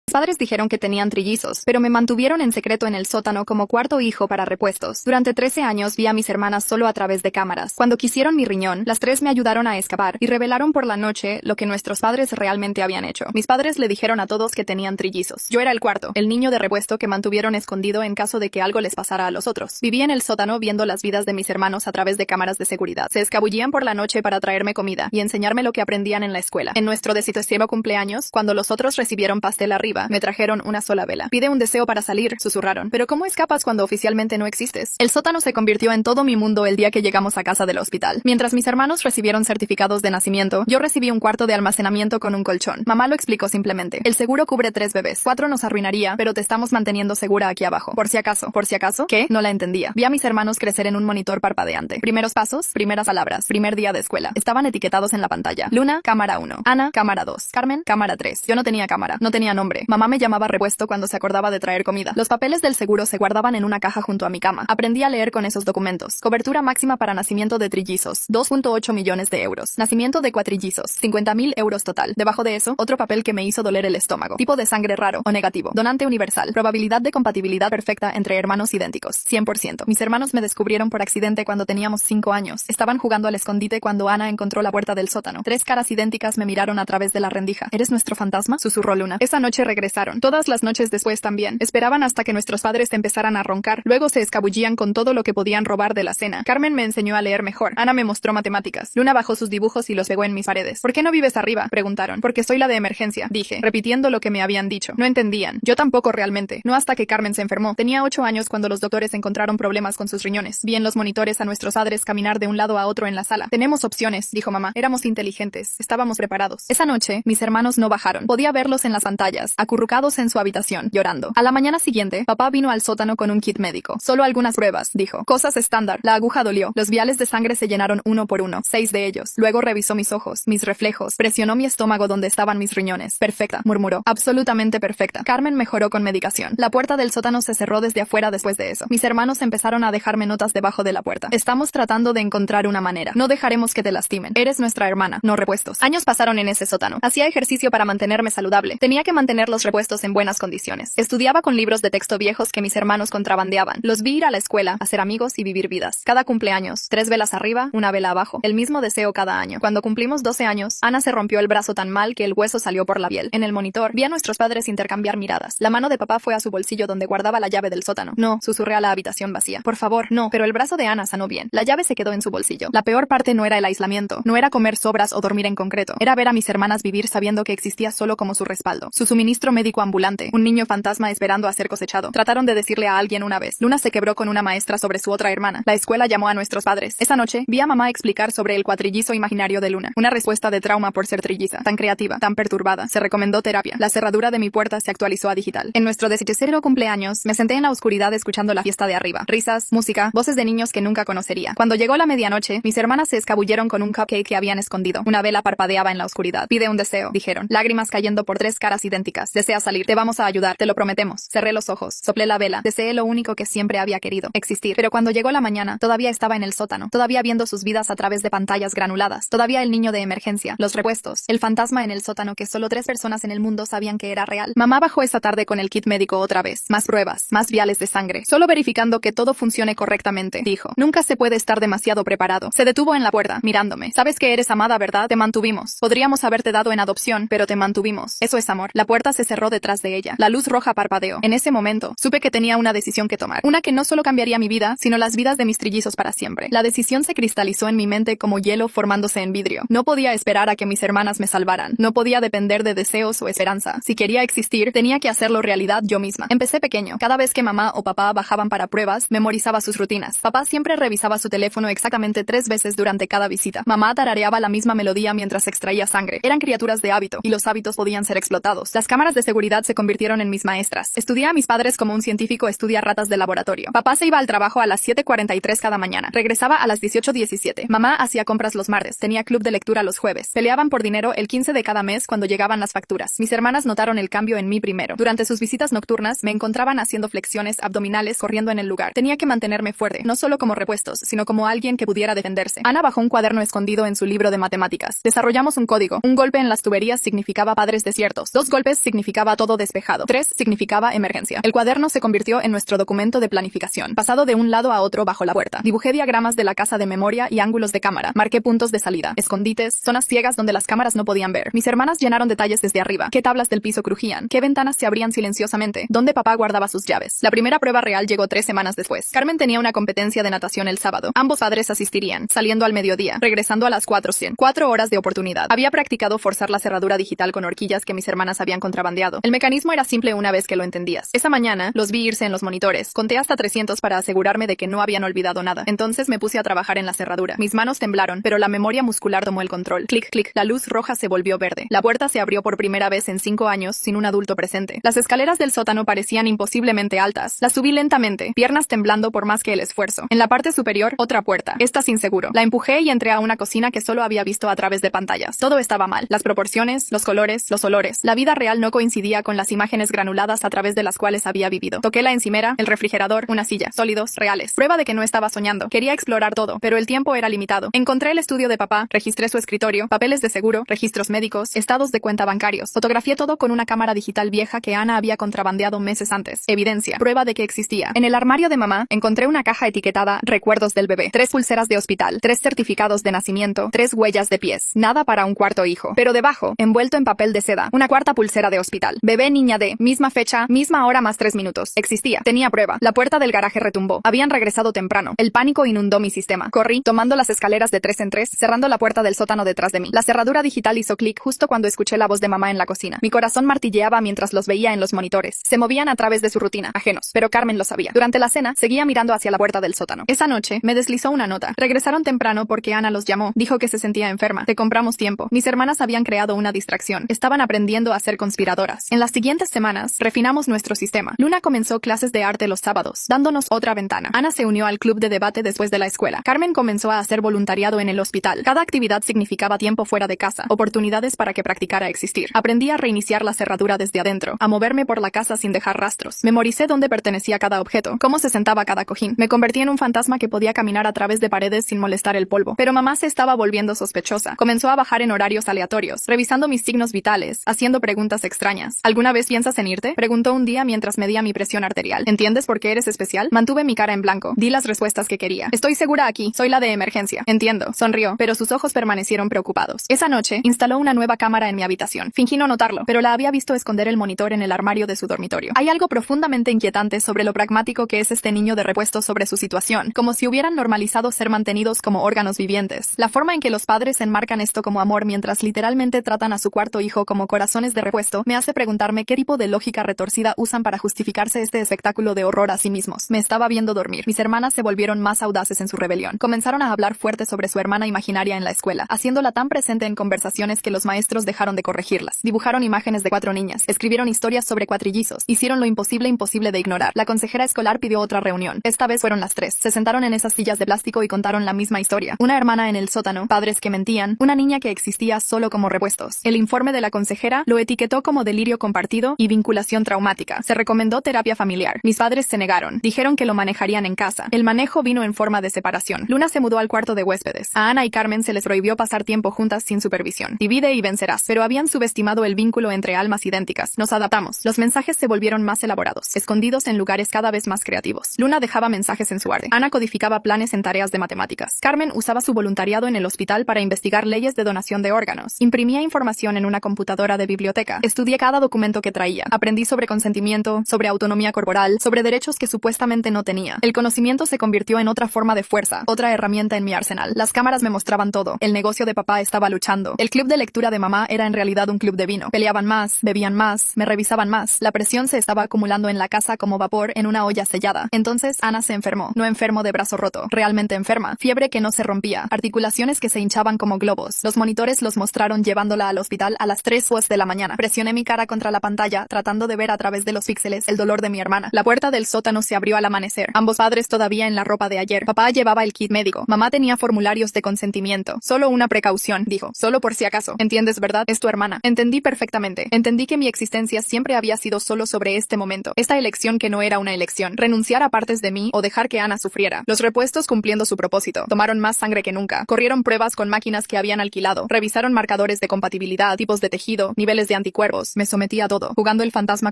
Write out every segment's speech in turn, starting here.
Mis padres dijeron que tenían trillizos, pero me mantuvieron en secreto en el sótano como cuarto hijo para repuestos. Durante 13 años vi a mis hermanas solo a través de cámaras. Cuando quisieron mi riñón, las tres me ayudaron a escapar y revelaron por la noche lo que nuestros padres realmente habían hecho. Mis padres le dijeron a todos que tenían trillizos. Yo era el cuarto, el niño de repuesto que mantuvieron escondido en caso de que algo les pasara a los otros. Viví en el sótano viendo las vidas de mis hermanos a través de cámaras de seguridad. Se escabullían por la noche para traerme comida y enseñarme lo que aprendían en la escuela. En nuestro 17º cumpleaños, cuando los otros recibieron pastel arriba, me trajeron una sola vela. Pide un deseo para salir, susurraron. Pero ¿cómo escapas cuando oficialmente no existes? El sótano se convirtió en todo mi mundo el día que llegamos a casa del hospital. Mientras mis hermanos recibieron certificados de nacimiento, yo recibí un cuarto de almacenamiento con un colchón. Mamá lo explicó simplemente. El seguro cubre 3 bebés. 4 nos arruinaría, pero te estamos manteniendo segura aquí abajo. Por si acaso. ¿Por si acaso? ¿Qué? No la entendía. Vi a mis hermanos crecer en un monitor parpadeante. Primeros pasos, primeras palabras, primer día de escuela. Estaban etiquetados en la pantalla. Luna, cámara 1. Ana, cámara 2. Carmen, cámara 3. Yo no tenía cámara. No tenía nombre. Mamá me llamaba repuesto cuando se acordaba de traer comida. Los papeles del seguro se guardaban en una caja junto a mi cama. Aprendí a leer con esos documentos. Cobertura máxima para nacimiento de trillizos, 2.8 millones de euros. Nacimiento de cuatrillizos, 50.000 euros total. Debajo de eso, otro papel que me hizo doler el estómago. Tipo de sangre raro o negativo. Donante universal. Probabilidad de compatibilidad perfecta entre hermanos idénticos, 100%. Mis hermanos me descubrieron por accidente cuando teníamos 5 años. Estaban jugando al escondite cuando Ana encontró la puerta del sótano. 3 caras idénticas me miraron a través de la rendija. ¿Eres nuestro fantasma?, susurró Luna. Esa noche regresaron. Todas las noches después también. Esperaban hasta que nuestros padres empezaran a roncar. Luego se escabullían con todo lo que podían robar de la cena. Carmen me enseñó a leer mejor. Ana me mostró matemáticas. Luna bajó sus dibujos y los pegó en mis paredes. ¿Por qué no vives arriba?, preguntaron. Porque soy la de emergencia, dije, repitiendo lo que me habían dicho. No entendían. Yo tampoco realmente. No hasta que Carmen se enfermó. Tenía 8 años cuando los doctores encontraron problemas con sus riñones. Vi en los monitores a nuestros padres caminar de un lado a otro en la sala. Tenemos opciones, dijo mamá. Éramos inteligentes. Estábamos preparados. Esa noche, mis hermanos no bajaron. Podía verlos en las pantallas, acurrucados en su habitación, llorando. A la mañana siguiente, papá vino al sótano con un kit médico. Solo algunas pruebas, dijo. Cosas estándar. La aguja dolió. Los viales de sangre se llenaron uno por uno. 6 de ellos. Luego revisó mis ojos, mis reflejos. Presionó mi estómago donde estaban mis riñones. Perfecta, murmuró. Absolutamente perfecta. Carmen mejoró con medicación. La puerta del sótano se cerró desde afuera después de eso. Mis hermanos empezaron a dejarme notas debajo de la puerta. Estamos tratando de encontrar una manera. No dejaremos que te lastimen. Eres nuestra hermana, no repuestos. Años pasaron en ese sótano. Hacía ejercicio para mantenerme saludable. Tenía que mantener los repuestos en buenas condiciones. Estudiaba con libros de texto viejos que mis hermanos contrabandeaban. Los vi ir a la escuela, hacer amigos y vivir vidas. Cada cumpleaños, 3 velas arriba, una vela abajo. El mismo deseo cada año. Cuando cumplimos 12 años, Ana se rompió el brazo tan mal que el hueso salió por la piel. En el monitor, vi a nuestros padres intercambiar miradas. La mano de papá fue a su bolsillo donde guardaba la llave del sótano. No, susurré a la habitación vacía. Por favor, no. Pero el brazo de Ana sanó bien. La llave se quedó en su bolsillo. La peor parte no era el aislamiento. No era comer sobras o dormir en concreto. Era ver a mis hermanas vivir sabiendo que existía solo como su respaldo. Su suministro médico ambulante. Un niño fantasma esperando a ser cosechado. Trataron de decirle a alguien una vez. Luna se quebró con una maestra sobre su otra hermana. La escuela llamó a nuestros padres. Esa noche, vi a mamá explicar sobre el cuatrillizo imaginario de Luna. Una respuesta de trauma por ser trilliza. Tan creativa, tan perturbada. Se recomendó terapia. La cerradura de mi puerta se actualizó a digital. En nuestro 17º cumpleaños, me senté en la oscuridad escuchando la fiesta de arriba. Risas, música, voces de niños que nunca conocería. Cuando llegó la medianoche, mis hermanas se escabulleron con un cupcake que habían escondido. Una vela parpadeaba en la oscuridad. Pide un deseo, dijeron. Lágrimas cayendo por 3 caras idénticas. Desea salir. Te vamos a ayudar. Te lo prometemos. Cerré los ojos. Soplé la vela. Deseé lo único que siempre había querido. Existir. Pero cuando llegó la mañana, todavía estaba en el sótano. Todavía viendo sus vidas a través de pantallas granuladas. Todavía el niño de emergencia. Los repuestos. El fantasma en el sótano que solo 3 personas en el mundo sabían que era real. Mamá bajó esa tarde con el kit médico otra vez. Más pruebas. Más viales de sangre. Solo verificando que todo funcione correctamente. Dijo. Nunca se puede estar demasiado preparado. Se detuvo en la puerta, mirándome. Sabes que eres amada, ¿verdad? Te mantuvimos. Podríamos haberte dado en adopción, pero te mantuvimos. Eso es amor. La puerta se cerró detrás de ella. La luz roja parpadeó. En ese momento, supe que tenía una decisión que tomar. Una que no solo cambiaría mi vida, sino las vidas de mis trillizos para siempre. La decisión se cristalizó en mi mente como hielo formándose en vidrio. No podía esperar a que mis hermanas me salvaran. No podía depender de deseos o esperanza. Si quería existir, tenía que hacerlo realidad yo misma. Empecé pequeño. Cada vez que mamá o papá bajaban para pruebas, memorizaba sus rutinas. Papá siempre revisaba su teléfono exactamente 3 veces durante cada visita. Mamá tarareaba la misma melodía mientras extraía sangre. Eran criaturas de hábito, y los hábitos podían ser explotados. Las cámaras de seguridad se convirtieron en mis maestras. Estudié a mis padres como un científico estudia ratas de laboratorio. Papá se iba al trabajo a las 7:43 cada mañana. Regresaba a las 18:17. Mamá hacía compras los martes. Tenía club de lectura los jueves. Peleaban por dinero el 15 de cada mes cuando llegaban las facturas. Mis hermanas notaron el cambio en mí primero. Durante sus visitas nocturnas, me encontraban haciendo flexiones abdominales corriendo en el lugar. Tenía que mantenerme fuerte, no solo como repuestos, sino como alguien que pudiera defenderse. Ana bajó un cuaderno escondido en su libro de matemáticas. Desarrollamos un código. Un golpe en las tuberías significaba padres desiertos. 2 golpes significaban significaba todo despejado. 3 significaba emergencia. El cuaderno se convirtió en nuestro documento de planificación, pasado de un lado a otro bajo la puerta. Dibujé diagramas de la casa de memoria y ángulos de cámara. Marqué puntos de salida, escondites, zonas ciegas donde las cámaras no podían ver. Mis hermanas llenaron detalles desde arriba. ¿Qué tablas del piso crujían? ¿Qué ventanas se abrían silenciosamente? ¿Dónde papá guardaba sus llaves? La primera prueba real llegó 3 semanas después. Carmen tenía una competencia de natación el sábado. Ambos padres asistirían, saliendo al mediodía, regresando a las 4:00. 4 horas de oportunidad. Había practicado forzar la cerradura digital con horquillas que mis hermanas habían contrabandeado. El mecanismo era simple una vez que lo entendías. Esa mañana, los vi irse en los monitores. Conté hasta 300 para asegurarme de que no habían olvidado nada. Entonces me puse a trabajar en la cerradura. Mis manos temblaron, pero la memoria muscular tomó el control. Clic, clic. La luz roja se volvió verde. La puerta se abrió por primera vez en 5 años sin un adulto presente. Las escaleras del sótano parecían imposiblemente altas. Las subí lentamente, piernas temblando por más que el esfuerzo. En la parte superior, otra puerta. Esta sin seguro. La empujé y entré a una cocina que solo había visto a través de pantallas. Todo estaba mal. Las proporciones, los colores, los olores. La vida real no coincidía con las imágenes granuladas a través de las cuales había vivido. Toqué la encimera, el refrigerador, una silla. Sólidos, reales. Prueba de que no estaba soñando. Quería explorar todo, pero el tiempo era limitado. Encontré el estudio de papá, registré su escritorio, papeles de seguro, registros médicos, estados de cuenta bancarios. Fotografié todo con una cámara digital vieja que Ana había contrabandeado meses antes. Evidencia, prueba de que existía. En el armario de mamá, encontré una caja etiquetada Recuerdos del bebé. 3 pulseras de hospital, 3 certificados de nacimiento, 3 huellas de pies. Nada para un cuarto hijo. Pero debajo, envuelto en papel de seda, una cuarta pulsera de hospital. Bebé niña de, misma fecha, misma hora más 3 minutos. Existía. Tenía prueba. La puerta del garaje retumbó. Habían regresado temprano. El pánico inundó mi sistema. Corrí, tomando las escaleras de 3 en 3, cerrando la puerta del sótano detrás de mí. La cerradura digital hizo clic justo cuando escuché la voz de mamá en la cocina. Mi corazón martilleaba mientras los veía en los monitores. Se movían a través de su rutina, ajenos, pero Carmen lo sabía. Durante la cena, seguía mirando hacia la puerta del sótano. Esa noche, me deslizó una nota. Regresaron temprano porque Ana los llamó. Dijo que se sentía enferma. Te compramos tiempo. Mis hermanas habían creado una distracción. Estaban aprendiendo a ser conspiradoras. En las siguientes semanas, refinamos nuestro sistema. Luna comenzó clases de arte los sábados, dándonos otra ventana. Ana se unió al club de debate después de la escuela. Carmen comenzó a hacer voluntariado en el hospital. Cada actividad significaba tiempo fuera de casa, oportunidades para que practicara existir. Aprendí a reiniciar la cerradura desde adentro, a moverme por la casa sin dejar rastros. Memoricé dónde pertenecía cada objeto, cómo se sentaba cada cojín. Me convertí en un fantasma que podía caminar a través de paredes sin molestar el polvo. Pero mamá se estaba volviendo sospechosa. Comenzó a bajar en horarios aleatorios, revisando mis signos vitales, haciendo preguntas extrañas. ¿Alguna vez piensas en irte?, preguntó un día mientras medía mi presión arterial. ¿Entiendes por qué eres especial? Mantuve mi cara en blanco. Di las respuestas que quería. Estoy segura aquí. Soy la de emergencia. Entiendo. Sonrió, pero sus ojos permanecieron preocupados. Esa noche, instaló una nueva cámara en mi habitación. Fingí no notarlo, pero la había visto esconder el monitor en el armario de su dormitorio. Hay algo profundamente inquietante sobre lo pragmático que es este niño de repuesto sobre su situación, como si hubieran normalizado ser mantenidos como órganos vivientes. La forma en que los padres enmarcan esto como amor mientras literalmente tratan a su cuarto hijo como corazones de repuesto me hace preguntarme qué tipo de lógica retorcida usan para justificarse este espectáculo de horror a sí mismos. Me estaba viendo dormir. Mis hermanas se volvieron más audaces en su rebelión. Comenzaron a hablar fuerte sobre su hermana imaginaria en la escuela, haciéndola tan presente en conversaciones que los maestros dejaron de corregirlas. Dibujaron imágenes de 4 niñas, escribieron historias sobre cuatrillizos, hicieron lo imposible de ignorar. La consejera escolar pidió otra reunión. Esta vez fueron las 3. Se sentaron en esas sillas de plástico y contaron la misma historia. Una hermana en el sótano, padres que mentían, una niña que existía solo como repuestos. El informe de la consejera lo etiquetó como delirio compartido y vinculación traumática. Se recomendó terapia familiar. Mis padres se negaron. Dijeron que lo manejarían en casa. El manejo vino en forma de separación. Luna se mudó al cuarto de huéspedes. A Ana y Carmen se les prohibió pasar tiempo juntas sin supervisión. Divide y vencerás. Pero habían subestimado el vínculo entre almas idénticas. Nos adaptamos. Los mensajes se volvieron más elaborados, escondidos en lugares cada vez más creativos. Luna dejaba mensajes en su arte. Ana codificaba planes en tareas de matemáticas. Carmen usaba su voluntariado en el hospital para investigar leyes de donación de órganos. Imprimía información en una computadora de biblioteca. Estudié cada documento que traía. Aprendí sobre consentimiento, sobre autonomía corporal, sobre derechos que supuestamente no tenía. El conocimiento se convirtió en otra forma de fuerza, otra herramienta en mi arsenal. Las cámaras me mostraban todo. El negocio de papá estaba luchando. El club de lectura de mamá era en realidad un club de vino. Peleaban más, bebían más, me revisaban más. La presión se estaba acumulando en la casa como vapor en una olla sellada. Entonces Ana se enfermó. No enfermo de brazo roto, realmente enferma. Fiebre que no se rompía, articulaciones que se hinchaban como globos. Los monitores los mostraron llevándola al hospital a las 3 de la mañana. Presioné mi cara contra la pantalla, tratando de ver a través de los píxeles el dolor de mi hermana. La puerta del sótano se abrió al amanecer. Ambos padres todavía en la ropa de ayer. Papá llevaba el kit médico. Mamá tenía formularios de consentimiento. Solo una precaución, dijo. Solo por si acaso. ¿Entiendes, verdad? Es tu hermana. Entendí perfectamente. Entendí que mi existencia siempre había sido solo sobre este momento. Esta elección que no era una elección. Renunciar a partes de mí o dejar que Ana sufriera. Los repuestos cumpliendo su propósito. Tomaron más sangre que nunca. Corrieron pruebas con máquinas que habían alquilado. Revisaron marcadores de compatibilidad, tipos de tejido, niveles de anticuerpos. ojos, me sometí a todo, jugando el fantasma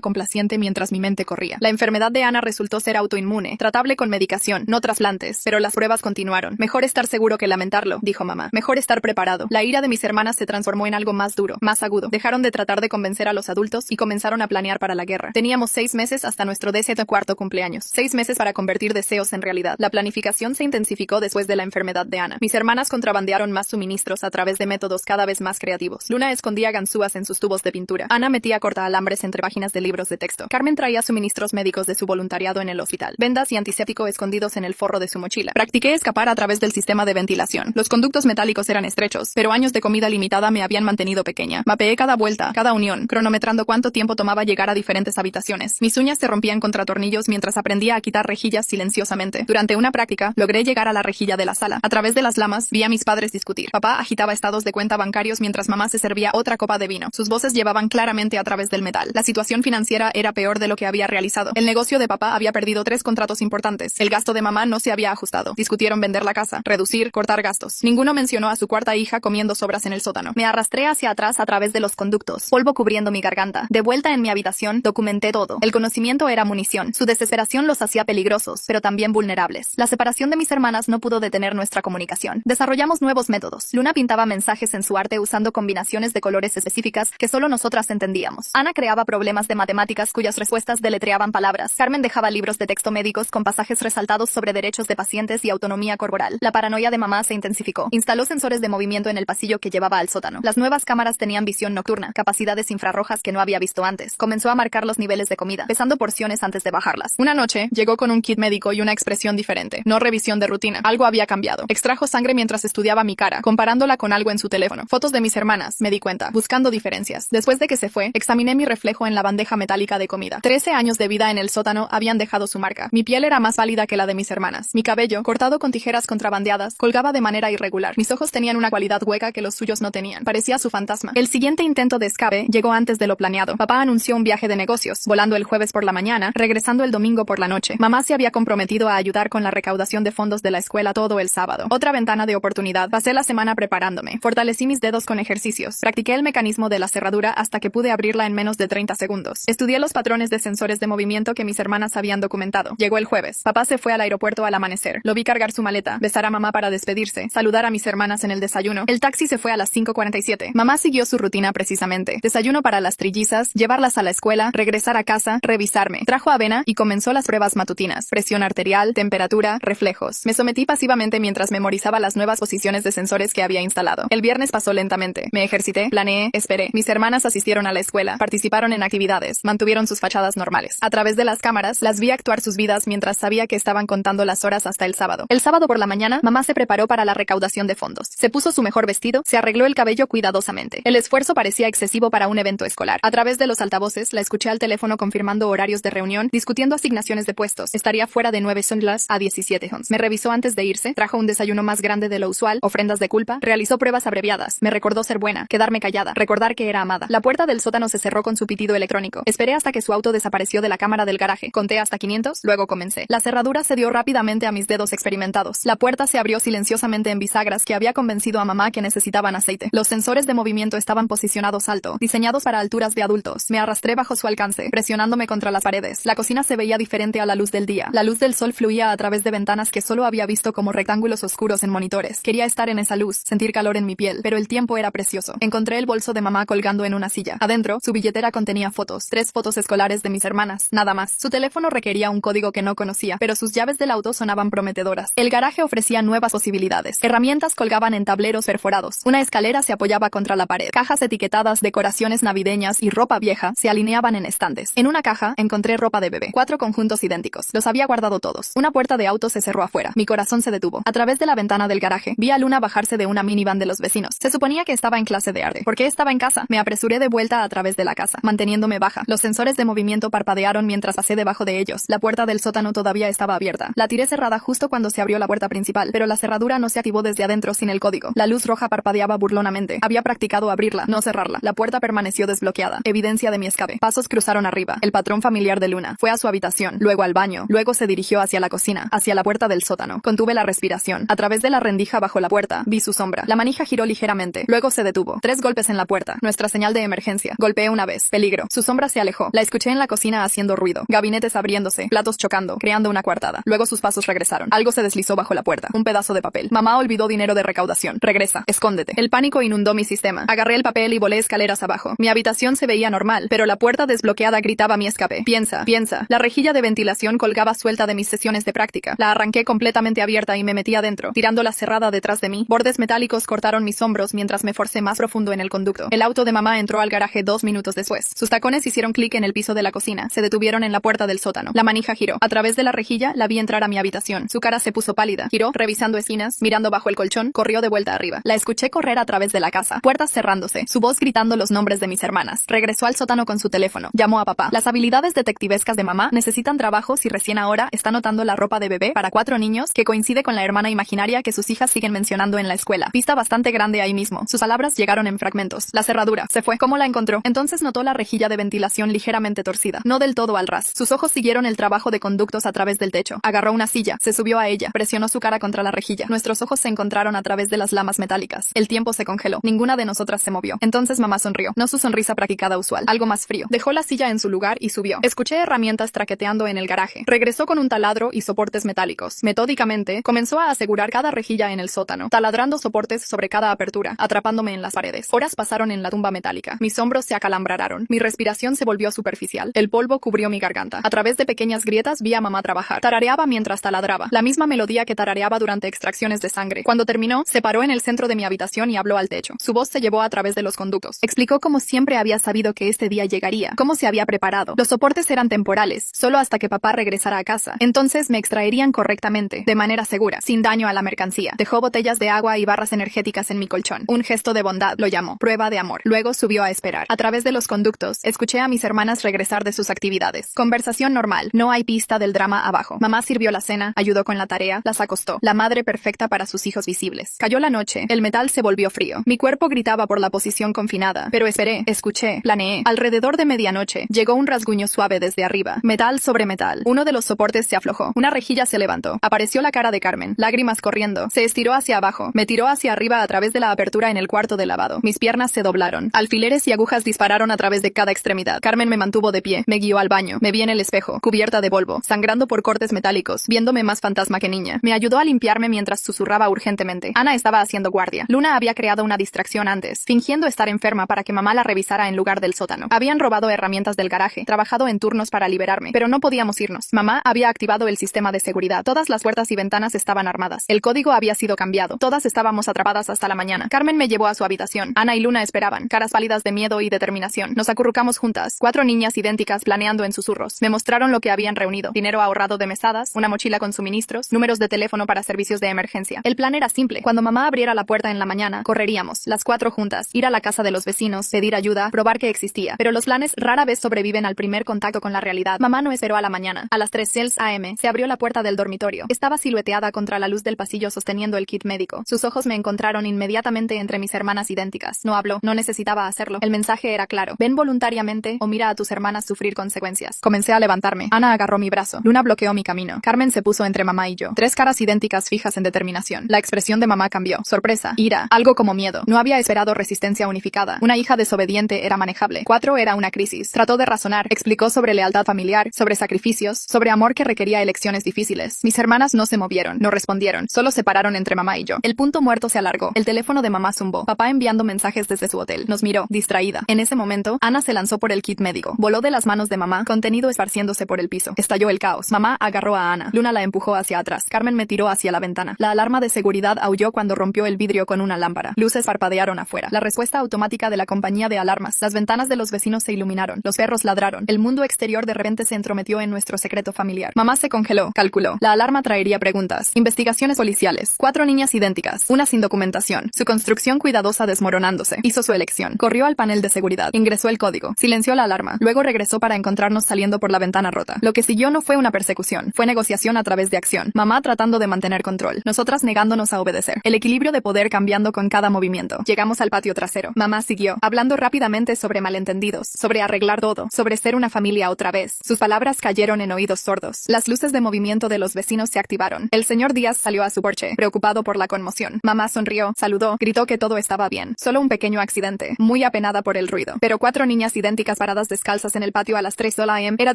complaciente mientras mi mente corría. La enfermedad de Ana resultó ser autoinmune, tratable con medicación, no trasplantes, pero las pruebas continuaron. Mejor estar seguro que lamentarlo, dijo mamá. Mejor estar preparado. La ira de mis hermanas se transformó en algo más duro, más agudo. Dejaron de tratar de convencer a los adultos y comenzaron a planear para la guerra. Teníamos 6 meses hasta nuestro 14º cumpleaños. 6 meses para convertir deseos en realidad. La planificación se intensificó después de la enfermedad de Ana. Mis hermanas contrabandearon más suministros a través de métodos cada vez más creativos. Luna escondía ganzúas en sus tubos de pintura. Ana metía cortaalambres entre páginas de libros de texto. Carmen traía suministros médicos de su voluntariado en el hospital. Vendas y antiséptico escondidos en el forro de su mochila. Practiqué escapar a través del sistema de ventilación. Los conductos metálicos eran estrechos, pero años de comida limitada me habían mantenido pequeña. Mapeé cada vuelta, cada unión, cronometrando cuánto tiempo tomaba llegar a diferentes habitaciones. Mis uñas se rompían contra tornillos mientras aprendía a quitar rejillas silenciosamente. Durante una práctica, logré llegar a la rejilla de la sala. A través de las lamas, vi a mis padres discutir. Papá agitaba estados de cuenta bancarios mientras mamá se servía otra copa de vino. Sus voces llevaban claramente a través del metal. La situación financiera era peor de lo que había realizado. El negocio de papá había perdido 3 contratos importantes. El gasto de mamá no se había ajustado. Discutieron vender la casa, reducir, cortar gastos. Ninguno mencionó a su cuarta hija comiendo sobras en el sótano. Me arrastré hacia atrás a través de los conductos, polvo cubriendo mi garganta. De vuelta en mi habitación, documenté todo. El conocimiento era munición. Su desesperación los hacía peligrosos, pero también vulnerables. La separación de mis hermanas no pudo detener nuestra comunicación. Desarrollamos nuevos métodos. Luna pintaba mensajes en su arte usando combinaciones de colores específicas que solo nosotras entendíamos. Ana creaba problemas de matemáticas cuyas respuestas deletreaban palabras. Carmen dejaba libros de texto médicos con pasajes resaltados sobre derechos de pacientes y autonomía corporal. La paranoia de mamá se intensificó. Instaló sensores de movimiento en el pasillo que llevaba al sótano. Las nuevas cámaras tenían visión nocturna, capacidades infrarrojas que no había visto antes. Comenzó a marcar los niveles de comida, pesando porciones antes de bajarlas. Una noche, llegó con un kit médico y una expresión diferente. No revisión de rutina. Algo había cambiado. Extrajo sangre mientras estudiaba mi cara, comparándola con algo en su teléfono. Fotos de mis hermanas, me di cuenta, buscando diferencias. Después de que se fue, examiné mi reflejo en la bandeja metálica de comida. 13 años de vida en el sótano habían dejado su marca. Mi piel era más pálida que la de mis hermanas. Mi cabello, cortado con tijeras contrabandeadas, colgaba de manera irregular. Mis ojos tenían una cualidad hueca que los suyos no tenían. Parecía su fantasma. El siguiente intento de escape llegó antes de lo planeado. Papá anunció un viaje de negocios, volando el jueves por la mañana, regresando el domingo por la noche. Mamá se había comprometido a ayudar con la recaudación de fondos de la escuela todo el sábado. Otra ventana de oportunidad. Pasé la semana preparándome. Fortalecí mis dedos con ejercicios. Practiqué el mecanismo de la cerradura hasta que pude abrirla en menos de 30 segundos. Estudié los patrones de sensores de movimiento que mis hermanas habían documentado. Llegó el jueves. Papá se fue al aeropuerto al amanecer. Lo vi cargar su maleta, besar a mamá para despedirse, saludar a mis hermanas en el desayuno. El taxi se fue a las 5:47. Mamá siguió su rutina precisamente. Desayuno para las trillizas, llevarlas a la escuela, regresar a casa, revisarme. Trajo avena y comenzó las pruebas matutinas. Presión arterial, temperatura, reflejos. Me sometí pasivamente mientras memorizaba las nuevas posiciones de sensores que había instalado. El viernes pasó lentamente. Me ejercité, planeé, esperé. Mis hermanas asistieron a la escuela, participaron en actividades, mantuvieron sus fachadas normales. A través de las cámaras, las vi actuar sus vidas mientras sabía que estaban contando las horas hasta el sábado. El sábado por la mañana, mamá se preparó para la recaudación de fondos. Se puso su mejor vestido, se arregló el cabello cuidadosamente. El esfuerzo parecía excesivo para un evento escolar. A través de los altavoces, la escuché al teléfono confirmando horarios de reunión, discutiendo asignaciones de puestos. Estaría fuera de 9 sondas a 17 hons. Me revisó antes de irse, trajo un desayuno más grande de lo usual, ofrendas de culpa, realizó pruebas abreviadas. Me recordó ser buena, quedarme callada, recordar que era amada. La puerta del sótano se cerró con su pitido electrónico. Esperé hasta que su auto desapareció de la cámara del garaje. Conté hasta 500, luego comencé. La cerradura se dio rápidamente a mis dedos experimentados. La puerta se abrió silenciosamente en bisagras que había convencido a mamá que necesitaban aceite. Los sensores de movimiento estaban posicionados alto, diseñados para alturas de adultos. Me arrastré bajo su alcance, presionándome contra las paredes. La cocina se veía diferente a la luz del día. La luz del sol fluía a través de ventanas que solo había visto como rectángulos oscuros en monitores. Quería estar en esa luz, sentir calor en mi piel, pero el tiempo era precioso. Encontré el bolso de mamá colgando en una silla. Adentro, su billetera contenía fotos, 3 fotos escolares de mis hermanas, nada más. Su teléfono requería un código que no conocía, pero sus llaves del auto sonaban prometedoras. El garaje ofrecía nuevas posibilidades. Herramientas colgaban en tableros perforados. Una escalera se apoyaba contra la pared. Cajas etiquetadas, decoraciones navideñas y ropa vieja se alineaban en estantes. En una caja encontré ropa de bebé. 4 conjuntos idénticos. Los había guardado todos. Una puerta de auto se cerró afuera. Mi corazón se detuvo. A través de la ventana del garaje, vi a Luna bajarse de una minivan de los vecinos. Se suponía que estaba en clase de arte. ¿Por qué estaba en casa? Me apresuré de vuelta a través de la casa, manteniéndome baja. Los sensores de movimiento parpadearon mientras pasé debajo de ellos. La puerta del sótano todavía estaba abierta. La tiré cerrada justo cuando se abrió la puerta principal, pero la cerradura no se activó desde adentro sin el código. La luz roja parpadeaba burlonamente. Había practicado abrirla, no cerrarla. La puerta permaneció desbloqueada. Evidencia de mi escape. Pasos cruzaron arriba. El patrón familiar de Luna. Fue a su habitación, luego al baño, luego se dirigió hacia la cocina, hacia la puerta del sótano. Contuve la respiración. A través de la rendija bajo la puerta, vi su sombra. La manija giró ligeramente, luego se detuvo. 3 golpes en la puerta. Nuestra señal de emergencia distancia. Golpeé una vez. Peligro. Su sombra se alejó. La escuché en la cocina haciendo ruido. Gabinetes abriéndose. Platos chocando, creando una coartada. Luego sus pasos regresaron. Algo se deslizó bajo la puerta. Un pedazo de papel. Mamá olvidó dinero de recaudación. Regresa. Escóndete. El pánico inundó mi sistema. Agarré el papel y volé escaleras abajo. Mi habitación se veía normal, pero la puerta desbloqueada gritaba mi escape. Piensa. La rejilla de ventilación colgaba suelta de mis sesiones de práctica. La arranqué completamente abierta y me metí adentro, tirándola cerrada detrás de mí. Bordes metálicos cortaron mis hombros mientras me forcé más profundo en el conducto. El auto de mamá entró al garaje 2 minutos después. Sus tacones hicieron clic en el piso de la cocina. Se detuvieron en la puerta del sótano. La manija giró. A través de la rejilla la vi entrar a mi habitación. Su cara se puso pálida. Giró, revisando esquinas, mirando bajo el colchón, corrió de vuelta arriba. La escuché correr a través de la casa. Puertas cerrándose. Su voz gritando los nombres de mis hermanas. Regresó al sótano con su teléfono. Llamó a papá. Las habilidades detectivescas de mamá necesitan trabajo si recién ahora está notando la ropa de bebé para 4 niños que coincide con la hermana imaginaria que sus hijas siguen mencionando en la escuela. Pista bastante grande ahí mismo. Sus palabras llegaron en fragmentos. La cerradura. Se fue. ¿Cómo la encontró? Entonces notó la rejilla de ventilación ligeramente torcida. No del todo al ras. Sus ojos siguieron el trabajo de conductos a través del techo. Agarró una silla. Se subió a ella. Presionó su cara contra la rejilla. Nuestros ojos se encontraron a través de las lamas metálicas. El tiempo se congeló. Ninguna de nosotras se movió. Entonces mamá sonrió. No su sonrisa practicada usual. Algo más frío. Dejó la silla en su lugar y subió. Escuché herramientas traqueteando en el garaje. Regresó con un taladro y soportes metálicos. Metódicamente, comenzó a asegurar cada rejilla en el sótano, taladrando soportes sobre cada apertura, atrapándome en las paredes. Horas pasaron en la tumba metálica. Mis hombros se acalambraron. Mi respiración se volvió superficial. El polvo cubrió mi garganta. A través de pequeñas grietas vi a mamá trabajar. Tarareaba mientras taladraba. La misma melodía que tarareaba durante extracciones de sangre. Cuando terminó, se paró en el centro de mi habitación y habló al techo. Su voz se llevó a través de los conductos. Explicó cómo siempre había sabido que este día llegaría, cómo se había preparado. Los soportes eran temporales, solo hasta que papá regresara a casa. Entonces me extraerían correctamente, de manera segura, sin daño a la mercancía. Dejó botellas de agua y barras energéticas en mi colchón. Un gesto de bondad, lo llamó. Prueba de amor. Luego subió a esperar. A través de los conductos, escuché a mis hermanas regresar de sus actividades. Conversación normal. No hay pista del drama abajo. Mamá sirvió la cena, ayudó con la tarea, las acostó. La madre perfecta para sus hijos visibles. Cayó la noche. El metal se volvió frío. Mi cuerpo gritaba por la posición confinada. Pero esperé, escuché, planeé. Alrededor de medianoche, llegó un rasguño suave desde arriba. Metal sobre metal. Uno de los soportes se aflojó. Una rejilla se levantó. Apareció la cara de Carmen. Lágrimas corriendo. Se estiró hacia abajo. Me tiró hacia arriba a través de la apertura en el cuarto de lavado. Mis piernas se doblaron. Alfileres y agujas dispararon a través de cada extremidad. Carmen me mantuvo de pie. Me guió al baño. Me vi en el espejo, cubierta de polvo, sangrando por cortes metálicos, viéndome más fantasma que niña. Me ayudó a limpiarme mientras susurraba urgentemente. Ana estaba haciendo guardia. Luna había creado una distracción antes, fingiendo estar enferma para que mamá la revisara en lugar del sótano. Habían robado herramientas del garaje, trabajado en turnos para liberarme, pero no podíamos irnos. Mamá había activado el sistema de seguridad. Todas las puertas y ventanas estaban armadas. El código había sido cambiado. Todas estábamos atrapadas hasta la mañana. Carmen me llevó a su habitación. Ana y Luna esperaban, caras pálidas de miedo y determinación. Nos acurrucamos juntas, 4 niñas idénticas planeando en susurros. Me mostraron lo que habían reunido. Dinero ahorrado de mesadas, una mochila con suministros, números de teléfono para servicios de emergencia. El plan era simple. Cuando mamá abriera la puerta en la mañana, correríamos, las 4 juntas, ir a la casa de los vecinos, pedir ayuda, probar que existía. Pero los planes rara vez sobreviven al primer contacto con la realidad. Mamá no esperó a la mañana. A las 3 a.m. se abrió la puerta del dormitorio. Estaba silueteada contra la luz del pasillo sosteniendo el kit médico. Sus ojos me encontraron inmediatamente entre mis hermanas idénticas. No habló, no necesitaba hacerlo. El mensaje era claro. Ven voluntariamente o mira a tus hermanas sufrir consecuencias. Comencé a levantarme. Ana agarró mi brazo. Luna bloqueó mi camino. Carmen se puso entre mamá y yo. 3 caras idénticas fijas en determinación. La expresión de mamá cambió. Sorpresa, ira, algo como miedo. No había esperado resistencia unificada. Una hija desobediente era manejable. 4 era una crisis. Trató de razonar. Explicó sobre lealtad familiar, sobre sacrificios, sobre amor que requería elecciones difíciles. Mis hermanas no se movieron, no respondieron. Solo se pararon entre mamá y yo. El punto muerto se alargó. El teléfono de mamá zumbó. Papá enviando mensajes desde su hotel. Nos miró, distraída. En ese momento, Ana se lanzó por el kit médico. Voló de las manos de mamá, contenido esparciéndose por el piso. Estalló el caos. Mamá agarró a Ana. Luna la empujó hacia atrás. Carmen me tiró hacia la ventana. La alarma de seguridad aulló cuando rompió el vidrio con una lámpara. Luces parpadearon afuera. La respuesta automática de la compañía de alarmas. Las ventanas de los vecinos se iluminaron. Los perros ladraron. El mundo exterior de repente se entrometió en nuestro secreto familiar. Mamá se congeló. Calculó. La alarma traería preguntas. Investigaciones policiales. 4 niñas idénticas. Una sin documentación. Su construcción cuidadosa desmoronándose. Hizo su elección. Corrió al panel de seguridad. Ingresó el código. Silenció la alarma. Luego regresó para encontrarnos saliendo por la ventana rota. Lo que siguió no fue una persecución. Fue negociación a través de acción. Mamá tratando de mantener control. Nosotras negándonos a obedecer. El equilibrio de poder cambiando con cada movimiento. Llegamos al patio trasero. Mamá siguió, hablando rápidamente sobre malentendidos, sobre arreglar todo, sobre ser una familia otra vez. Sus palabras cayeron en oídos sordos. Las luces de movimiento de los vecinos se activaron. El señor Díaz salió a su porche, preocupado por la conmoción. Mamá sonrió, saludó, gritó que todo estaba bien. Solo un pequeño accidente. Muy apenada por por el ruido. Pero 4 niñas idénticas paradas descalzas en el patio a las 3 a.m. era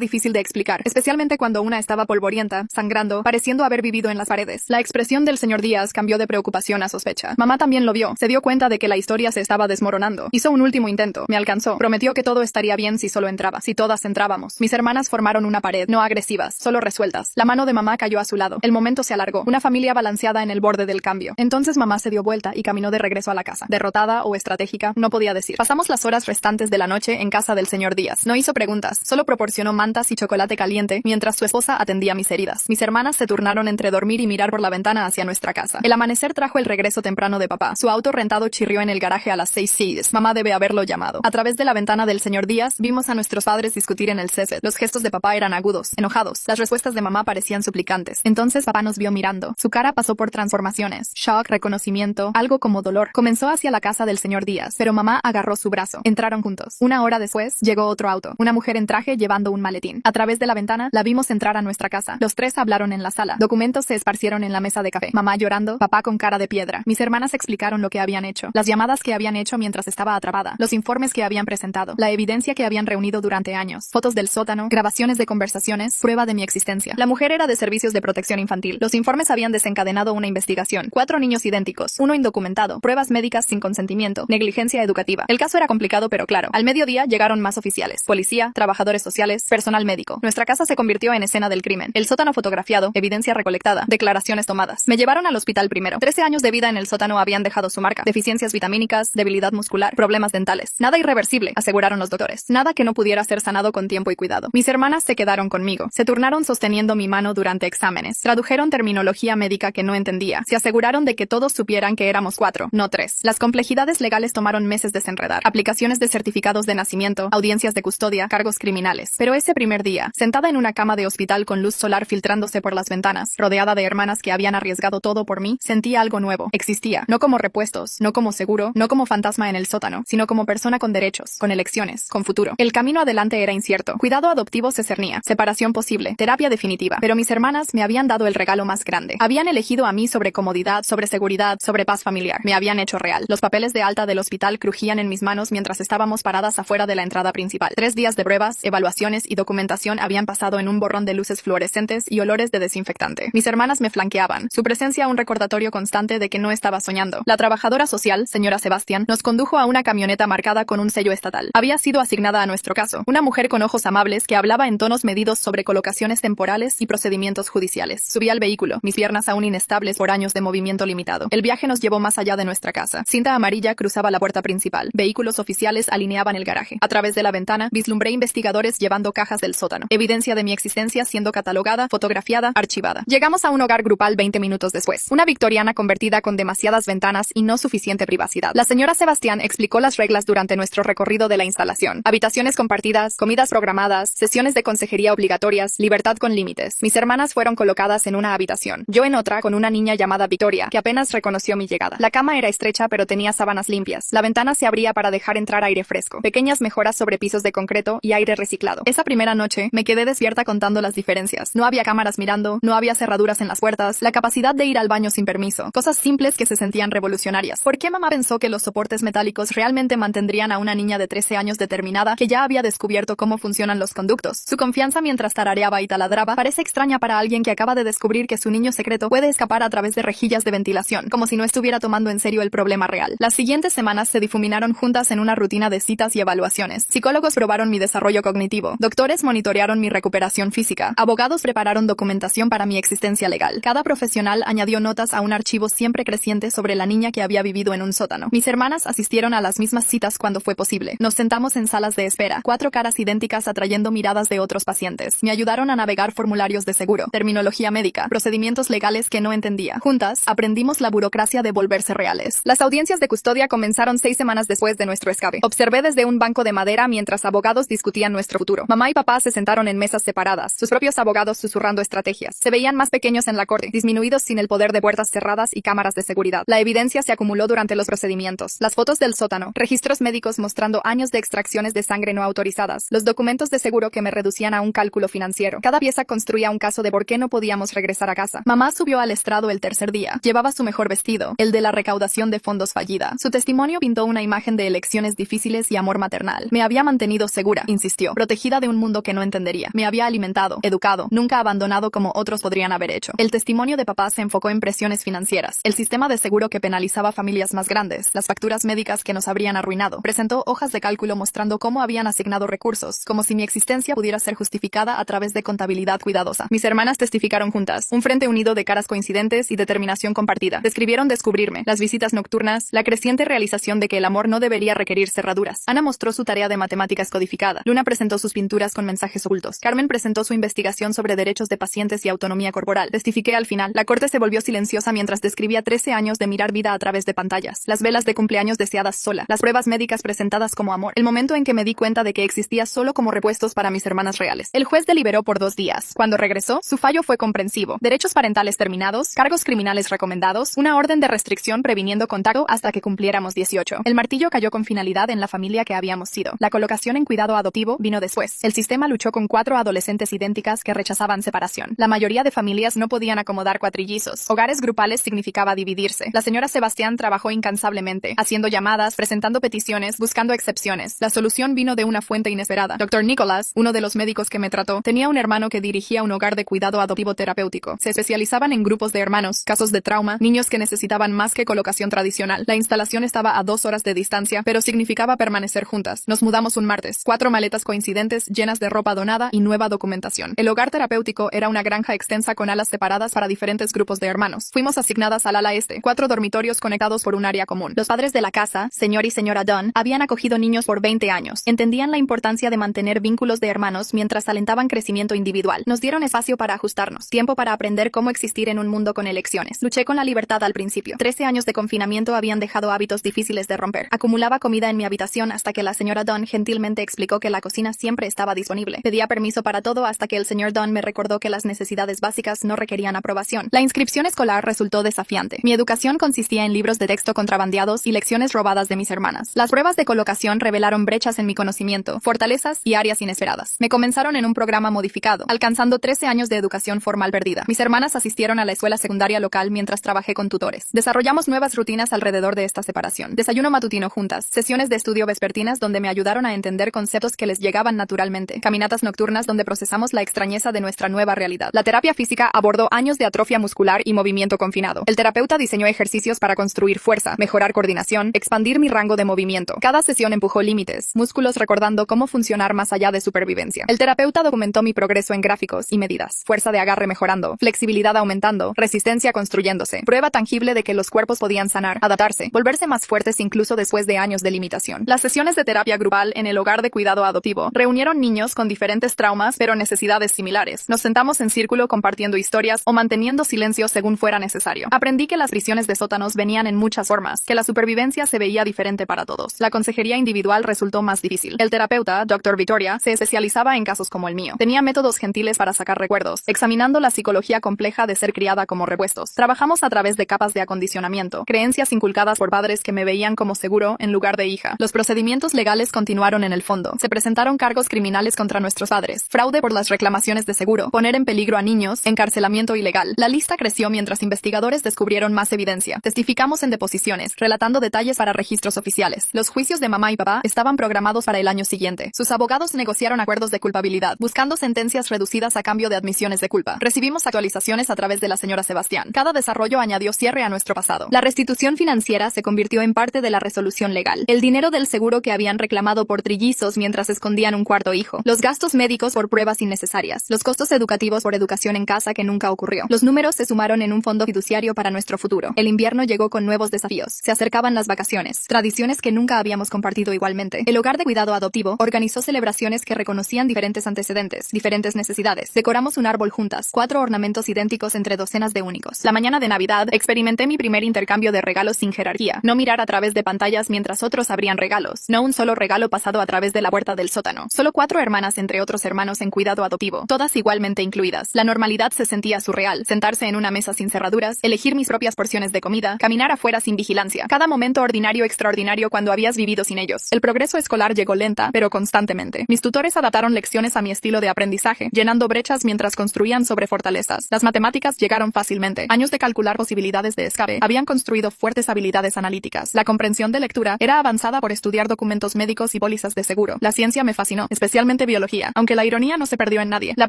difícil de explicar, especialmente cuando una estaba polvorienta, sangrando, pareciendo haber vivido en las paredes. La expresión del señor Díaz cambió de preocupación a sospecha. Mamá también lo vio. Se dio cuenta de que la historia se estaba desmoronando. Hizo un último intento. Me alcanzó. Prometió que todo estaría bien si solo entraba. Si todas entrábamos. Mis hermanas formaron una pared, no agresivas, solo resueltas. La mano de mamá cayó a su lado. El momento se alargó. Una familia balanceada en el borde del cambio. Entonces mamá se dio vuelta y caminó de regreso a la casa. Derrotada o estratégica, no podía decir. Pasamos las horas restantes de la noche en casa del señor Díaz. No hizo preguntas, solo proporcionó mantas y chocolate caliente mientras su esposa atendía mis heridas. Mis hermanas se turnaron entre dormir y mirar por la ventana hacia nuestra casa. El amanecer trajo el regreso temprano de papá. Su auto rentado chirrió en el garaje a las 6:06. Mamá debe haberlo llamado. A través de la ventana del señor Díaz vimos a nuestros padres discutir en el césped. Los gestos de papá eran agudos, enojados. Las respuestas de mamá parecían suplicantes. Entonces papá nos vio mirando. Su cara pasó por transformaciones. Shock, reconocimiento, algo como dolor. Comenzó hacia la casa del señor Díaz, pero mamá agarró su brazo. Entraron juntos. Una hora después, llegó otro auto. Una mujer en traje llevando un maletín. A través de la ventana, la vimos entrar a nuestra casa. Los tres hablaron en la sala. Documentos se esparcieron en la mesa de café. Mamá llorando, papá con cara de piedra. Mis hermanas explicaron lo que habían hecho. Las llamadas que habían hecho mientras estaba atrapada. Los informes que habían presentado. La evidencia que habían reunido durante años. Fotos del sótano, grabaciones de conversaciones, prueba de mi existencia. La mujer era de servicios de protección infantil. Los informes habían desencadenado una investigación. 4 niños idénticos. Uno indocumentado. Pruebas médicas sin consentimiento. Negligencia educativa. El caso era complicado pero claro. Al mediodía llegaron más oficiales. Policía, trabajadores sociales, personal médico. Nuestra casa se convirtió en escena del crimen. El sótano fotografiado, evidencia recolectada, declaraciones tomadas. Me llevaron al hospital primero. 13 años de vida en el sótano habían dejado su marca. Deficiencias vitamínicas, debilidad muscular, problemas dentales. Nada irreversible, aseguraron los doctores. Nada que no pudiera ser sanado con tiempo y cuidado. Mis hermanas se quedaron conmigo. Se turnaron sosteniendo mi mano durante exámenes. Tradujeron terminología médica que no entendía. Se aseguraron de que todos supieran que éramos 4, no 3. Las complejidades legales tomaron meses desenredar. Aplicaciones de certificados de nacimiento, audiencias de custodia, cargos criminales. Pero ese primer día, sentada en una cama de hospital con luz solar filtrándose por las ventanas, rodeada de hermanas que habían arriesgado todo por mí, sentí algo nuevo. Existía, no como repuestos, no como seguro, no como fantasma en el sótano, sino como persona con derechos, con elecciones, con futuro. El camino adelante era incierto. Cuidado adoptivo se cernía, separación posible, terapia definitiva. Pero mis hermanas me habían dado el regalo más grande. Habían elegido a mí sobre comodidad, sobre seguridad, sobre paz familiar. Me habían hecho real. Los papeles de alta del hospital crujían en mis manos mientras estábamos paradas afuera de la entrada principal. 3 días de pruebas, evaluaciones y documentación habían pasado en un borrón de luces fluorescentes y olores de desinfectante. Mis hermanas me flanqueaban. Su presencia un recordatorio constante de que no estaba soñando. La trabajadora social, señora Sebastián, nos condujo a una camioneta marcada con un sello estatal. Había sido asignada a nuestro caso. Una mujer con ojos amables que hablaba en tonos medidos sobre colocaciones temporales y procedimientos judiciales. Subí al vehículo, mis piernas aún inestables por años de movimiento limitado. El viaje nos llevó más allá de nuestra casa. Cinta amarilla cruzaba la puerta principal. Vehículos oficiales alineaban el garaje. A través de la ventana, vislumbré investigadores llevando cajas del sótano. Evidencia de mi existencia siendo catalogada, fotografiada, archivada. Llegamos a un hogar grupal 20 minutos después. Una victoriana convertida con demasiadas ventanas y no suficiente privacidad. La señora Sebastián explicó las reglas durante nuestro recorrido de la instalación. Habitaciones compartidas, comidas programadas, sesiones de consejería obligatorias, libertad con límites. Mis hermanas fueron colocadas en una habitación. Yo en otra con una niña llamada Victoria, que apenas reconoció mi llegada. La cama era estrecha pero tenía sábanas limpias. La ventana se abría para dejar entrar aire fresco. Pequeñas mejoras sobre pisos de concreto y aire reciclado. Esa primera noche me quedé despierta contando las diferencias. No había cámaras mirando, no había cerraduras en las puertas, la capacidad de ir al baño sin permiso. Cosas simples que se sentían revolucionarias. ¿Por qué mamá pensó que los soportes metálicos realmente mantendrían a una niña de 13 años determinada que ya había descubierto cómo funcionan los conductos? Su confianza mientras tarareaba y taladraba parece extraña para alguien que acaba de descubrir que su niño secreto puede escapar a través de rejillas de ventilación, como si no estuviera tomando en serio el problema real. Las siguientes semanas se difuminaron juntas en una rutina de citas y evaluaciones. Psicólogos probaron mi desarrollo cognitivo. Doctores monitorearon mi recuperación física. Abogados prepararon documentación para mi existencia legal. Cada profesional añadió notas a un archivo siempre creciente sobre la niña que había vivido en un sótano. Mis hermanas asistieron a las mismas citas cuando fue posible. Nos sentamos en salas de espera, 4 caras idénticas atrayendo miradas de otros pacientes. Me ayudaron a navegar formularios de seguro, terminología médica, procedimientos legales que no entendía. Juntas, aprendimos la burocracia de volverse reales. Las audiencias de custodia comenzaron 6 semanas después de nuestro escape. Observé desde un banco de madera mientras abogados discutían nuestro futuro. Mamá y papá se sentaron en mesas separadas, sus propios abogados susurrando estrategias. Se veían más pequeños en la corte, disminuidos sin el poder de puertas cerradas y cámaras de seguridad. La evidencia se acumuló durante los procedimientos. Las fotos del sótano, registros médicos mostrando años de extracciones de sangre no autorizadas, los documentos de seguro que me reducían a un cálculo financiero. Cada pieza construía un caso de por qué no podíamos regresar a casa. Mamá subió al estrado el tercer día. Llevaba su mejor vestido, el de la recaudación de fondos fallida. Su testimonio pintó una imagen de elección decisiones difíciles y amor maternal. Me había mantenido segura, insistió, protegida de un mundo que no entendería. Me había alimentado, educado, nunca abandonado como otros podrían haber hecho. El testimonio de papá se enfocó en presiones financieras, el sistema de seguro que penalizaba familias más grandes, las facturas médicas que nos habrían arruinado. Presentó hojas de cálculo mostrando cómo habían asignado recursos, como si mi existencia pudiera ser justificada a través de contabilidad cuidadosa. Mis hermanas testificaron juntas, un frente unido de caras coincidentes y determinación compartida. Describieron descubrirme, las visitas nocturnas, la creciente realización de que el amor no debería requerir cerraduras. Ana mostró su tarea de matemáticas codificada. Luna presentó sus pinturas con mensajes ocultos. Carmen presentó su investigación sobre derechos de pacientes y autonomía corporal. Testifiqué al final. La corte se volvió silenciosa mientras describía 13 años de mirar vida a través de pantallas. Las velas de cumpleaños deseadas sola. Las pruebas médicas presentadas como amor. El momento en que me di cuenta de que existía solo como repuestos para mis hermanas reales. El juez deliberó por 2 días. Cuando regresó, su fallo fue comprensivo. Derechos parentales terminados, cargos criminales recomendados, una orden de restricción previniendo contacto hasta que cumpliéramos 18. El martillo cayó con finalidad en la familia que habíamos sido. La colocación en cuidado adoptivo vino después. El sistema luchó con 4 adolescentes idénticas que rechazaban separación. La mayoría de familias no podían acomodar cuatrillizos. Hogares grupales significaba dividirse. La señora Sebastián trabajó incansablemente, haciendo llamadas, presentando peticiones, buscando excepciones. La solución vino de una fuente inesperada. Dr. Nicholas, uno de los médicos que me trató, tenía un hermano que dirigía un hogar de cuidado adoptivo terapéutico. Se especializaban en grupos de hermanos, casos de trauma, niños que necesitaban más que colocación tradicional. La instalación estaba a 2 horas de distancia, pero significaba permanecer juntas. Nos mudamos un martes. 4 maletas coincidentes llenas de ropa donada y nueva documentación. El hogar terapéutico era una granja extensa con alas separadas para diferentes grupos de hermanos. Fuimos asignadas al ala este, 4 dormitorios conectados por un área común. Los padres de la casa, señor y señora Dunn, habían acogido niños por 20 años. Entendían la importancia de mantener vínculos de hermanos mientras alentaban crecimiento individual. Nos dieron espacio para ajustarnos, tiempo para aprender cómo existir en un mundo con elecciones. Luché con la libertad al principio. 13 años de confinamiento habían dejado hábitos difíciles de romper. Acumulaba comida en mi habitación hasta que la señora Dunn gentilmente explicó que la cocina siempre estaba disponible. Pedía permiso para todo hasta que el señor Dunn me recordó que las necesidades básicas no requerían aprobación. La inscripción escolar resultó desafiante. Mi educación consistía en libros de texto contrabandeados y lecciones robadas de mis hermanas. Las pruebas de colocación revelaron brechas en mi conocimiento, fortalezas y áreas inesperadas. Me comenzaron en un programa modificado, alcanzando 13 años de educación formal perdida. Mis hermanas asistieron a la escuela secundaria local mientras trabajé con tutores. Desarrollamos nuevas rutinas alrededor de esta separación. Desayuno matutino juntas, sesiones de estudio vespertinas donde me ayudaron a entender conceptos que les llegaban naturalmente, caminatas nocturnas donde procesamos la extrañeza de nuestra nueva realidad. La terapia física abordó años de atrofia muscular y movimiento confinado. El terapeuta diseñó ejercicios para construir fuerza, mejorar coordinación, expandir mi rango de movimiento. Cada sesión empujó límites, músculos recordando cómo funcionar más allá de supervivencia. El terapeuta documentó mi progreso en gráficos y medidas. Fuerza de agarre mejorando, flexibilidad aumentando, resistencia construyéndose. Prueba tangible de que los cuerpos podían sanar, adaptarse, volverse más fuertes incluso después de años de limitación. Las sesiones de terapia grupal en el hogar de cuidado adoptivo reunieron niños con diferentes traumas pero necesidades similares. Nos sentamos en círculo compartiendo historias o manteniendo silencio según fuera necesario. Aprendí que las prisiones de sótanos venían en muchas formas, que la supervivencia se veía diferente para todos. La consejería individual resultó más difícil. El terapeuta, Dr. Victoria, se especializaba en casos como el mío. Tenía métodos gentiles para sacar recuerdos, examinando la psicología compleja de ser criada como repuestos. Trabajamos a través de capas de acondicionamiento, creencias inculcadas por padres que me veían como seguro en lugar de hija. Los procedimientos legales continuaron en el fondo. Se presentaron cargos criminales contra nuestros padres, fraude por las reclamaciones de seguro, poner en peligro a niños, encarcelamiento ilegal. La lista creció mientras investigadores descubrieron más evidencia. Testificamos en deposiciones, relatando detalles para registros oficiales. Los juicios de mamá y papá estaban programados para el año siguiente. Sus abogados negociaron acuerdos de culpabilidad, buscando sentencias reducidas a cambio de admisiones de culpa. Recibimos actualizaciones a través de la señora Sebastián. Cada desarrollo añadió cierre a nuestro pasado. La restitución financiera se convirtió en parte de la resolución legal. El dinero del seguro que habían reclamado por trillizos mientras escondían un cuarto hijo. Los gastos médicos por pruebas innecesarias. Los costos educativos por educación en casa que nunca ocurrió. Los números se sumaron en un fondo fiduciario para nuestro futuro. El invierno llegó con nuevos desafíos. Se acercaban las vacaciones. Tradiciones que nunca habíamos compartido igualmente. El hogar de cuidado adoptivo organizó celebraciones que reconocían diferentes antecedentes, diferentes necesidades. Decoramos un árbol juntas, 4 ornamentos idénticos entre docenas de únicos. La mañana de Navidad, experimenté mi primer intercambio de regalos sin jerarquía. No mirar a través de pantallas mientras otros abrían regalos. No un solo regalo pasado a través de la puerta del sótano. Solo 4 hermanas entre otros hermanos en cuidado adoptivo, todas igualmente incluidas. La normalidad se sentía surreal. Sentarse en una mesa sin cerraduras, elegir mis propias porciones de comida, caminar afuera sin vigilancia. Cada momento ordinario extraordinario cuando habías vivido sin ellos. El progreso escolar llegó lenta, pero constantemente. Mis tutores adaptaron lecciones a mi estilo de aprendizaje, llenando brechas mientras construían sobre fortalezas. Las matemáticas llegaron fácilmente. Años de calcular posibilidades de escape habían construido fuertes habilidades analíticas. La comprensión de lectura era avanzada por estudiar documentos médicos y pólizas de seguro. La ciencia me fascinó, especialmente biología, aunque la ironía no se perdió en nadie. La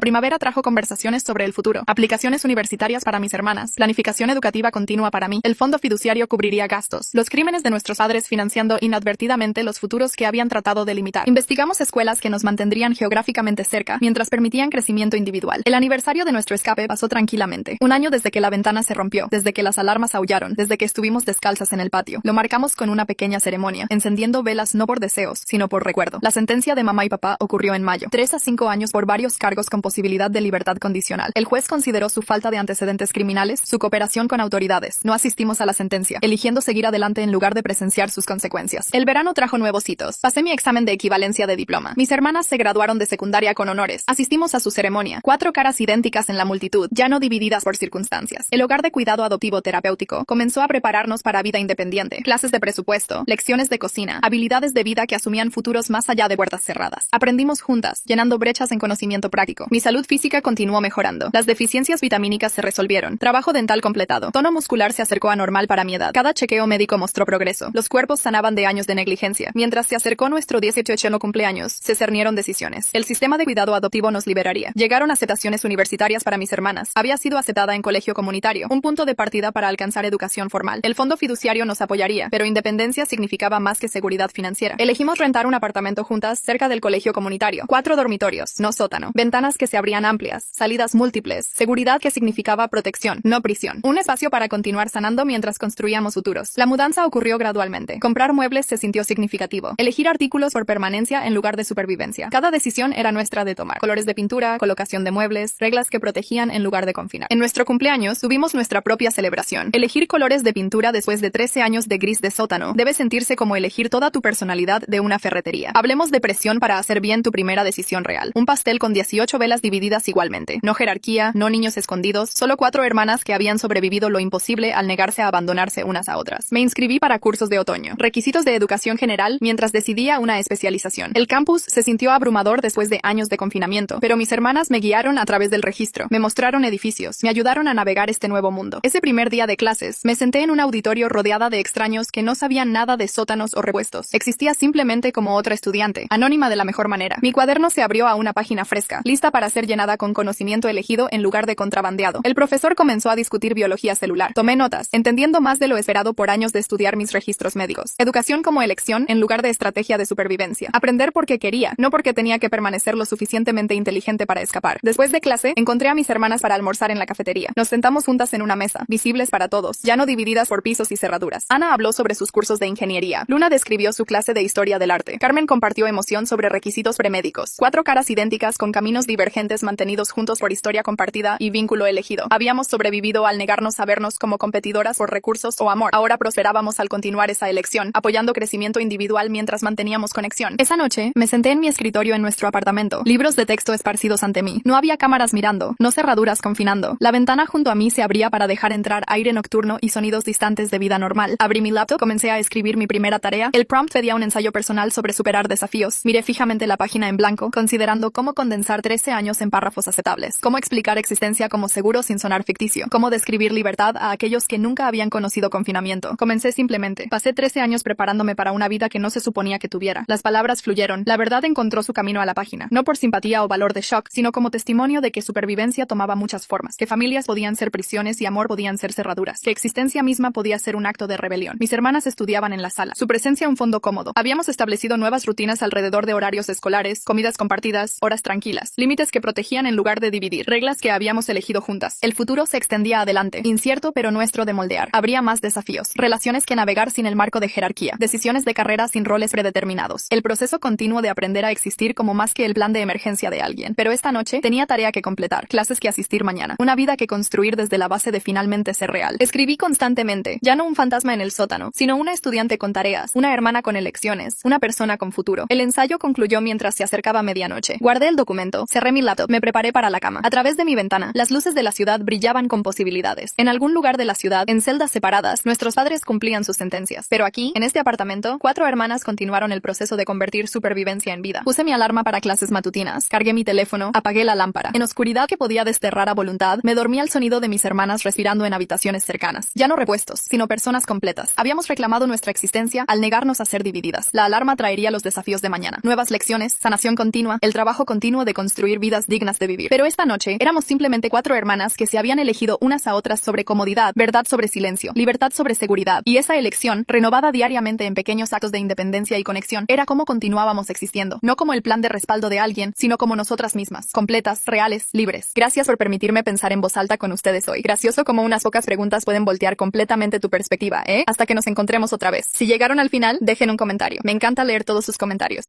primavera trajo conversaciones sobre el futuro, aplicaciones universitarias para mis hermanas, planificación educativa continua para mí. El fondo fiduciario cubriría gastos, los crímenes de nuestros padres financiando inadvertidamente los futuros que habían tratado de limitar. Investigamos escuelas que nos mantendrían geográficamente cerca, mientras permitían crecimiento individual. El aniversario de nuestro escape pasó tranquilamente. Un año desde que la ventana se rompió, desde que las alarmas aullaron, desde que estuvimos descalzas en el patio. Lo marcamos con una pequeña ceremonia, encendiendo velas no por deseos, sino por recuerdo. La sentencia de mamá y papá ocurrió en mayo. 3 a 5 años por varios cargos con posibilidad de libertad condicional. El juez consideró su falta de antecedentes criminales, su cooperación con autoridades. No asistimos a la sentencia, eligiendo seguir adelante en lugar de presenciar sus consecuencias. El verano trajo nuevos hitos. Pasé mi examen de equivalencia de diploma. Mis hermanas se graduaron de secundaria con honores. Asistimos a su ceremonia. 4 caras idénticas en la multitud, ya no divididas por circunstancias. El hogar de cuidado adoptivo terapéutico comenzó a prepararnos para vida independiente. Clases de presupuesto, lecciones de cocina, habilidades de vida que asumían futuros más allá de puertas cerradas. Aprendimos juntas, llenando brechas en conocimiento práctico. Mi salud física continuó mejorando. Las deficiencias vitamínicas se resolvieron. Trabajo dental completado. Tono muscular se acercó a normal para mi edad. Cada chequeo médico mostró progreso. Los cuerpos sanaban de años de negligencia. Mientras se acercó nuestro 18º cumpleaños, se cernieron decisiones. El sistema de cuidado adoptivo nos liberaría. Llegaron aceptaciones universitarias para mis hermanas. Había sido aceptada en colegio comunitario, un punto de partida para alcanzar educación formal. El fondo fiduciario nos apoyaría, pero independencia significaba más que seguridad financiera. Elegimos rentar un apartamento juntas cerca del colegio comunitario. 4 dormitorios, no sótano. Ventanas que se abrían amplias, salidas múltiples. Seguridad que significaba protección, no prisión. Un espacio para continuar sanando mientras construíamos futuros. La mudanza ocurrió gradualmente. Comprar muebles se sintió significativo. Elegir artículos por permanencia en lugar de supervivencia. Cada decisión era nuestra de tomar. Colores de pintura, colocación de muebles, reglas que protegían en lugar de confinar. En nuestro cumpleaños tuvimos nuestra propia celebración. Elegir colores de pintura después de 13 años de gris de sótano debe sentirse como elegir toda tu personalidad de una ferretería. Hablemos de presión para hacer bien tu primera decisión real. Un pastel con 18 velas divididas igualmente. No jerarquía, no niños escondidos, solo 4 hermanas que habían sobrevivido lo imposible al negarse a abandonarse unas a otras. Me inscribí para cursos de otoño. Requisitos de educación general mientras decidía una especialización. El campus se sintió abrumador después de años de confinamiento, pero mis hermanas me guiaron a través del registro. Me mostraron edificios, me ayudaron a navegar este nuevo mundo. Ese primer día de clases, me senté en un auditorio rodeada de extraños que no sabían nada de sótanos o repuestos. Existía simplemente como otra estudiante, anónima de la mejor manera. Mi cuaderno se abrió a una página fresca, lista para ser llenada con conocimiento elegido en lugar de contrabandeado. El profesor comenzó a discutir biología celular. Tomé notas, entendiendo más de lo esperado por años de estudiar mis registros médicos. Educación como elección en lugar de estrategia de supervivencia. Aprender porque quería, no porque tenía que permanecer lo suficientemente inteligente para escapar. Después de clase, encontré a mis hermanas para almorzar en la cafetería. Nos sentamos juntas en una mesa, visibles para todos, ya no divididas por pisos y cerraduras. Ana habló sobre sus cursos de ingeniería. Luna describió su clase de historia del arte. Carmen compartió emoción sobre requisitos premédicos. 4 caras idénticas con caminos divergentes mantenidos juntos por historia compartida y vínculo elegido. Habíamos sobrevivido al negarnos a vernos como competidoras por recursos o amor. Ahora prosperábamos al continuar esa elección, apoyando crecimiento individual mientras manteníamos conexión. Esa noche, me senté en mi escritorio en nuestro apartamento. Libros de texto esparcidos ante mí. No había cámaras mirando, no cerraduras confinando. La ventana junto a mí se abría para dejar entrar aire nocturno y sonidos distantes de vida normal. Abrí mi laptop, comencé a escribir mi primera tarea. El prompt pedía un ensayo personal sobre superar desafíos. Miré fijamente la página en blanco, considerando cómo condensar 13 años en párrafos aceptables. Cómo explicar existencia como seguro sin sonar ficticio. Cómo describir libertad a aquellos que nunca habían conocido confinamiento. Comencé simplemente. Pasé 13 años preparándome para una vida que no se suponía que tuviera. Las palabras fluyeron. La verdad encontró su camino a la página. No por simpatía o valor de shock, sino como testimonio de que supervivencia tomaba muchas formas. Que familias podían ser prisiones y amor podían ser cerraduras. Que existencia misma podía ser un acto de rebelión. Mis hermanas estudiaban en la sala. Su presencia un fondo cómodo. Habíamos establecido nuevas rutinas alrededor de horarios escolares, comidas compartidas, horas tranquilas, límites que protegían en lugar de dividir, reglas que habíamos elegido juntas. El futuro se extendía adelante, incierto pero nuestro de moldear. Habría más desafíos, relaciones que navegar sin el marco de jerarquía, decisiones de carrera sin roles predeterminados. El proceso continuo de aprender a existir como más que el plan de emergencia de alguien. Pero esta noche tenía tarea que completar, clases que asistir mañana, una vida que construir desde la base de finalmente ser real. Escribí constantemente, ya no un fantasma en el sótano, sino una estudiante con tareas, una hermana con elecciones, una persona con futuro. El ensayo concluyó mientras se acercaba medianoche. Guardé el documento, cerré mi laptop, me preparé para la cama. A través de mi ventana, las luces de la ciudad brillaban con posibilidades. En algún lugar de la ciudad, en celdas separadas, nuestros padres cumplían sus sentencias. Pero aquí, en este apartamento, 4 hermanas continuaron el proceso de convertir supervivencia en vida. Puse mi alarma para clases matutinas, cargué mi teléfono, apagué la lámpara. En oscuridad que podía desterrar a voluntad, me dormí al sonido de mis hermanas respirando en habitaciones cercanas. Ya no repuestos, sino personas completas. Habíamos reclamado nuestra existencia al negarnos a ser divididas. La alarma traería los desafíos de mañana. Nuevas lecciones, sanación continua, el trabajo continuo de construir vidas dignas de vivir. Pero esta noche, éramos simplemente 4 hermanas que se habían elegido unas a otras sobre comodidad, verdad sobre silencio, libertad sobre seguridad. Y esa elección, renovada diariamente en pequeños actos de independencia y conexión, era cómo continuábamos existiendo. No como el plan de respaldo de alguien, sino como nosotras mismas, completas, reales, libres. Gracias por permitirme pensar en voz alta con ustedes hoy. Gracioso como unas pocas preguntas pueden voltear completamente tu perspectiva, ¿eh? Hasta que nos encontremos otra vez. Si llegaron al final, dejen un comentario. Me encanta leer todos sus comentarios.